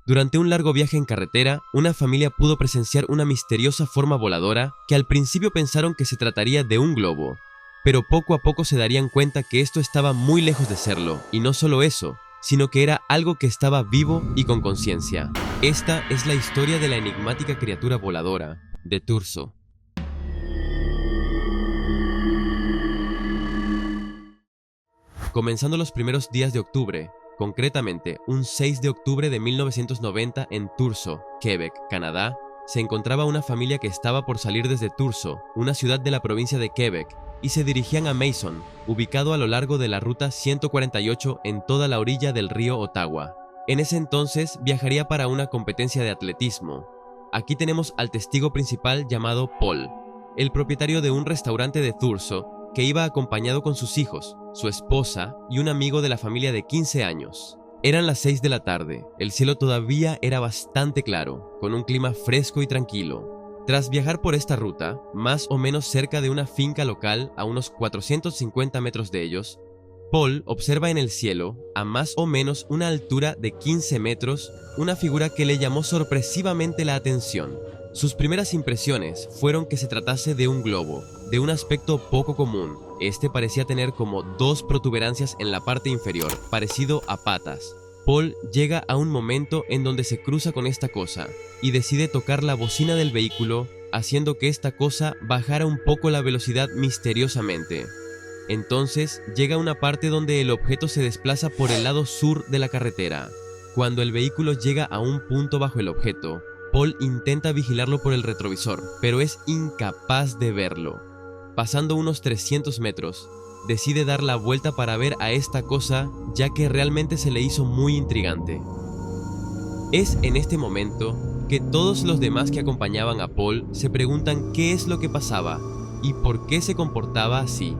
Durante un largo viaje en carretera, una familia pudo presenciar una misteriosa forma voladora que al principio pensaron que se trataría de un globo, pero poco a poco se darían cuenta que esto estaba muy lejos de serlo, y no solo eso, sino que era algo que estaba vivo y con conciencia. Esta es la historia de la enigmática criatura voladora de Thurso. Comenzando los primeros días de octubre, concretamente un 6 de octubre de 1990 en Thurso, Quebec, Canadá, se encontraba una familia que estaba por salir desde Thurso, una ciudad de la provincia de Quebec, y se dirigían a Mason, ubicado a lo largo de la ruta 148 en toda la orilla del río Ottawa. En ese entonces viajaría para una competencia de atletismo. Aquí tenemos al testigo principal llamado Paul, el propietario de un restaurante de Thurso, que iba acompañado con sus hijos, su esposa y un amigo de la familia de 15 años. Eran las 6 de la tarde, el cielo todavía era bastante claro, con un clima fresco y tranquilo. Tras viajar por esta ruta, más o menos cerca de una finca local a unos 450 metros de ellos, Paul observa en el cielo, a más o menos una altura de 15 metros, una figura que le llamó sorpresivamente la atención. Sus primeras impresiones fueron que se tratase de un globo, de un aspecto poco común. Este parecía tener como dos protuberancias en la parte inferior, parecido a patas. Paul llega a un momento en donde se cruza con esta cosa y decide tocar la bocina del vehículo, haciendo que esta cosa bajara un poco la velocidad misteriosamente. Entonces llega a una parte donde el objeto se desplaza por el lado sur de la carretera. Cuando el vehículo llega a un punto bajo el objeto, Paul intenta vigilarlo por el retrovisor, pero es incapaz de verlo. Pasando unos 300 metros, decide dar la vuelta para ver a esta cosa, ya que realmente se le hizo muy intrigante. Es en este momento que todos los demás que acompañaban a Paul se preguntan qué es lo que pasaba y por qué se comportaba así.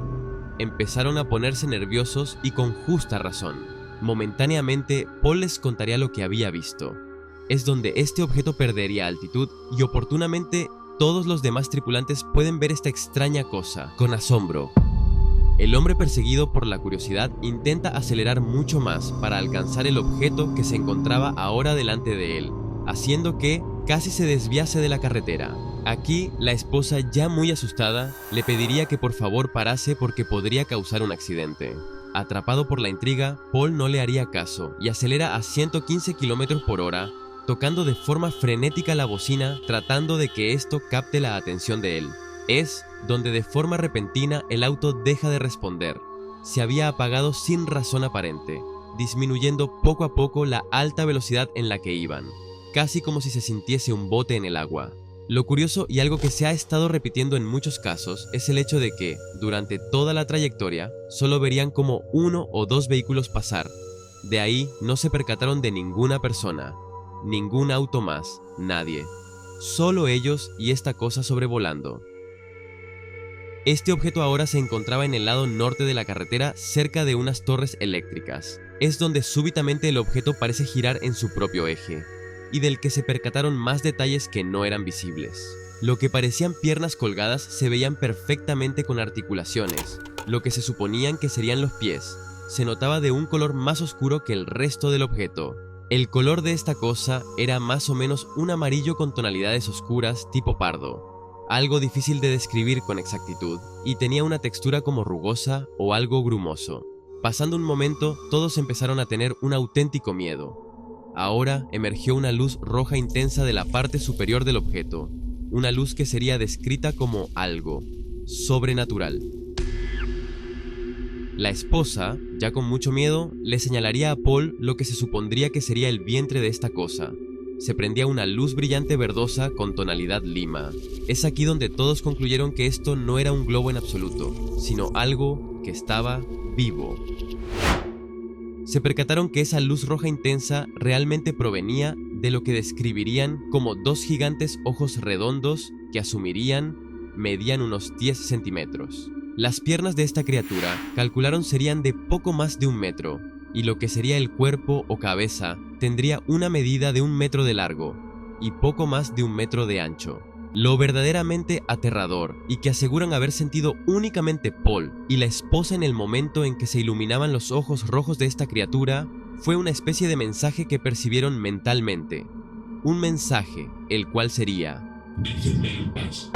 Empezaron a ponerse nerviosos y con justa razón. Momentáneamente, Paul les contaría lo que había visto. Es donde este objeto perdería altitud y oportunamente todos los demás tripulantes pueden ver esta extraña cosa con asombro. El hombre, perseguido por la curiosidad, intenta acelerar mucho más para alcanzar el objeto que se encontraba ahora delante de él, haciendo que casi se desviase de la carretera. Aquí, la esposa, ya muy asustada, le pediría que por favor parase porque podría causar un accidente. Atrapado por la intriga, Paul no le haría caso y acelera a 115 km por hora, tocando de forma frenética la bocina, tratando de que esto capte la atención de él. Es donde de forma repentina el auto deja de responder. Se había apagado sin razón aparente, disminuyendo poco a poco la alta velocidad en la que iban, casi como si se sintiese un bote en el agua. Lo curioso y algo que se ha estado repitiendo en muchos casos es el hecho de que, durante toda la trayectoria, solo verían como uno o dos vehículos pasar. De ahí no se percataron de ninguna persona. Ningún auto más, nadie. Solo ellos y esta cosa sobrevolando. Este objeto ahora se encontraba en el lado norte de la carretera, cerca de unas torres eléctricas. Es donde súbitamente el objeto parece girar en su propio eje, y del que se percataron más detalles que no eran visibles. Lo que parecían piernas colgadas se veían perfectamente con articulaciones, lo que se suponían que serían los pies. Se notaba de un color más oscuro que el resto del objeto. El color de esta cosa era más o menos un amarillo con tonalidades oscuras tipo pardo, algo difícil de describir con exactitud, y tenía una textura como rugosa o algo grumoso. Pasando un momento, todos empezaron a tener un auténtico miedo. Ahora emergió una luz roja intensa de la parte superior del objeto, una luz que sería descrita como algo sobrenatural. La esposa, ya con mucho miedo, le señalaría a Paul lo que se supondría que sería el vientre de esta cosa. Se prendía una luz brillante verdosa con tonalidad lima. Es aquí donde todos concluyeron que esto no era un globo en absoluto, sino algo que estaba vivo. Se percataron que esa luz roja intensa realmente provenía de lo que describirían como dos gigantes ojos redondos que asumirían medían unos 10 centímetros. Las piernas de esta criatura calcularon serían de poco más de 1 metro, y lo que sería el cuerpo o cabeza tendría una medida de 1 metro de largo y poco más de 1 metro de ancho. Lo verdaderamente aterrador y que aseguran haber sentido únicamente Paul y la esposa en el momento en que se iluminaban los ojos rojos de esta criatura fue una especie de mensaje que percibieron mentalmente. Un mensaje, el cual sería: déjenme en paz.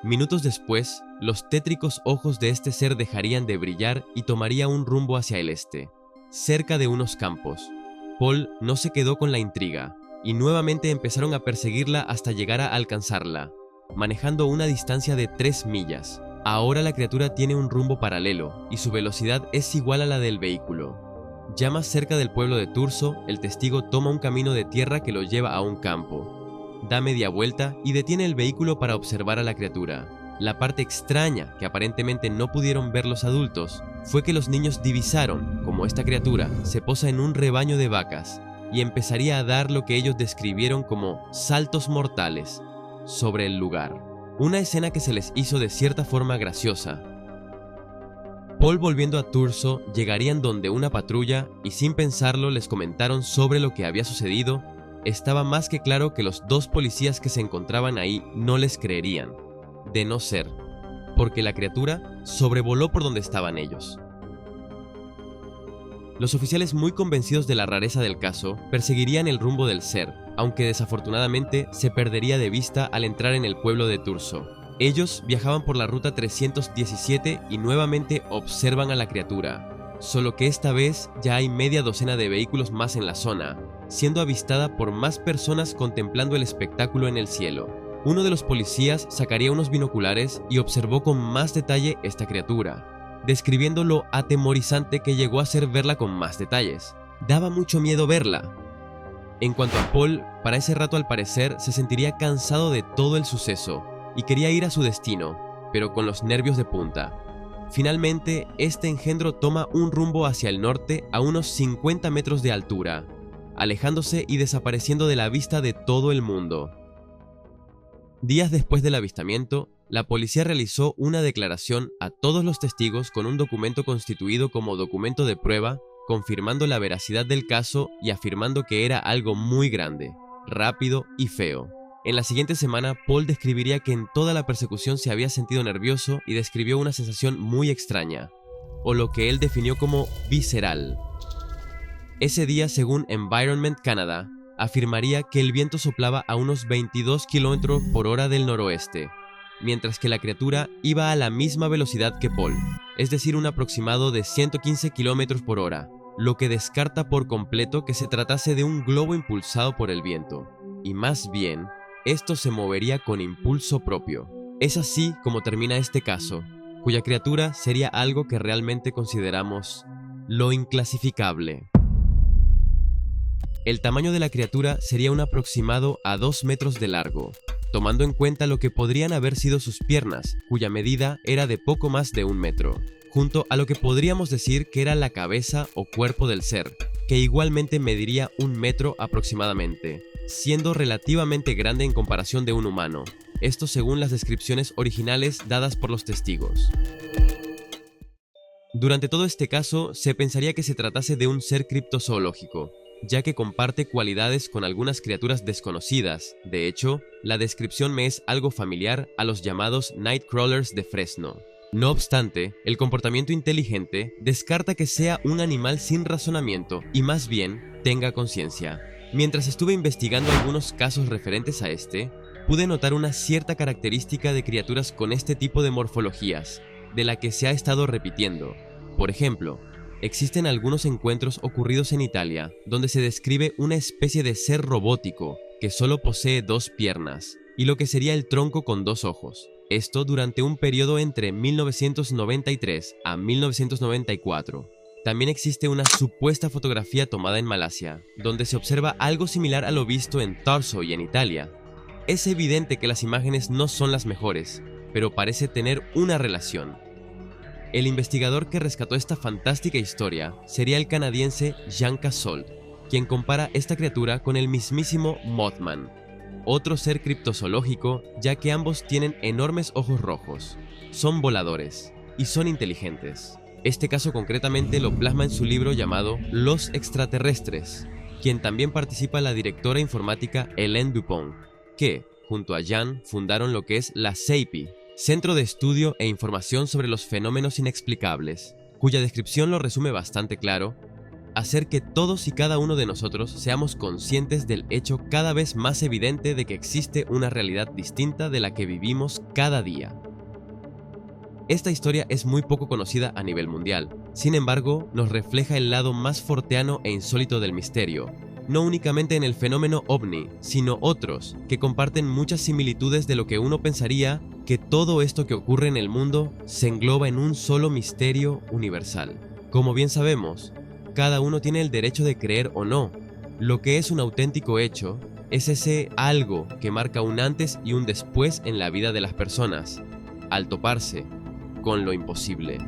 Minutos después, los tétricos ojos de este ser dejarían de brillar y tomaría un rumbo hacia el este, cerca de unos campos. Paul no se quedó con la intriga, y nuevamente empezaron a perseguirla hasta llegar a alcanzarla, manejando una distancia de 3 millas. Ahora la criatura tiene un rumbo paralelo, y su velocidad es igual a la del vehículo. Ya más cerca del pueblo de Thurso, el testigo toma un camino de tierra que lo lleva a un campo. Da media vuelta y detiene el vehículo para observar a la criatura. La parte extraña que aparentemente no pudieron ver los adultos fue que los niños divisaron cómo esta criatura se posa en un rebaño de vacas y empezaría a dar lo que ellos describieron como saltos mortales sobre el lugar. Una escena que se les hizo de cierta forma graciosa. Paul, volviendo a Thurso, llegarían donde una patrulla y sin pensarlo les comentaron sobre lo que había sucedido. Estaba más que claro que los 2 policías que se encontraban ahí no les creerían, de no ser porque la criatura sobrevoló por donde estaban ellos. Los oficiales, muy convencidos de la rareza del caso, perseguirían el rumbo del ser, aunque desafortunadamente se perdería de vista al entrar en el pueblo de Thurso. Ellos viajaban por la ruta 317 y nuevamente observan a la criatura, solo que esta vez ya hay media docena de vehículos más en la zona, siendo avistada por más personas contemplando el espectáculo en el cielo. Uno de los policías sacaría unos binoculares y observó con más detalle esta criatura, describiendo lo atemorizante que llegó a ser verla con más detalles. Daba mucho miedo verla. En cuanto a Paul, para ese rato al parecer se sentiría cansado de todo el suceso y quería ir a su destino, pero con los nervios de punta. Finalmente, este engendro toma un rumbo hacia el norte a unos 50 metros de altura, alejándose y desapareciendo de la vista de todo el mundo. Días después del avistamiento, la policía realizó una declaración a todos los testigos con un documento constituido como documento de prueba, confirmando la veracidad del caso y afirmando que era algo muy grande, rápido y feo. En la siguiente semana, Paul describiría que en toda la persecución se había sentido nervioso y describió una sensación muy extraña, o lo que él definió como visceral. Ese día, según Environment Canada, afirmaría que el viento soplaba a unos 22 km por hora del noroeste, mientras que la criatura iba a la misma velocidad que Paul, es decir, un aproximado de 115 km por hora, lo que descarta por completo que se tratase de un globo impulsado por el viento, y más bien, esto se movería con impulso propio. Es así como termina este caso, cuya criatura sería algo que realmente consideramos lo inclasificable. El tamaño de la criatura sería un aproximado a 2 metros de largo, tomando en cuenta lo que podrían haber sido sus piernas, cuya medida era de poco más de 1 metro, junto a lo que podríamos decir que era la cabeza o cuerpo del ser, que igualmente mediría 1 metro aproximadamente, siendo relativamente grande en comparación de un humano, esto según las descripciones originales dadas por los testigos. Durante todo este caso, se pensaría que se tratase de un ser criptozoológico, ya que comparte cualidades con algunas criaturas desconocidas. De hecho, la descripción me es algo familiar a los llamados Nightcrawlers de Fresno. No obstante, el comportamiento inteligente descarta que sea un animal sin razonamiento y más bien tenga conciencia. Mientras estuve investigando algunos casos referentes a este, pude notar una cierta característica de criaturas con este tipo de morfologías, de la que se ha estado repitiendo. Por ejemplo, existen algunos encuentros ocurridos en Italia, donde se describe una especie de ser robótico que solo posee 2 piernas y lo que sería el tronco con 2 ojos. Esto durante un periodo entre 1993 a 1994. También existe una supuesta fotografía tomada en Malasia, donde se observa algo similar a lo visto en Thurso y en Italia. Es evidente que las imágenes no son las mejores, pero parece tener una relación. El investigador que rescató esta fantástica historia sería el canadiense Jean Cassol, quien compara esta criatura con el mismísimo Mothman, otro ser criptozoológico, ya que ambos tienen enormes ojos rojos, son voladores y son inteligentes. Este caso concretamente lo plasma en su libro llamado Los extraterrestres, quien también participa la directora informática Hélène Dupont, que, junto a Jan, fundaron lo que es la CEIPI, Centro de Estudio e Información sobre los Fenómenos Inexplicables, cuya descripción lo resume bastante claro: hacer que todos y cada uno de nosotros seamos conscientes del hecho cada vez más evidente de que existe una realidad distinta de la que vivimos cada día. Esta historia es muy poco conocida a nivel mundial, sin embargo, nos refleja el lado más forteano e insólito del misterio, no únicamente en el fenómeno ovni, sino otros, que comparten muchas similitudes de lo que uno pensaría que todo esto que ocurre en el mundo se engloba en un solo misterio universal. Como bien sabemos, cada uno tiene el derecho de creer o no. Lo que es un auténtico hecho es ese algo que marca un antes y un después en la vida de las personas, al toparse con lo imposible.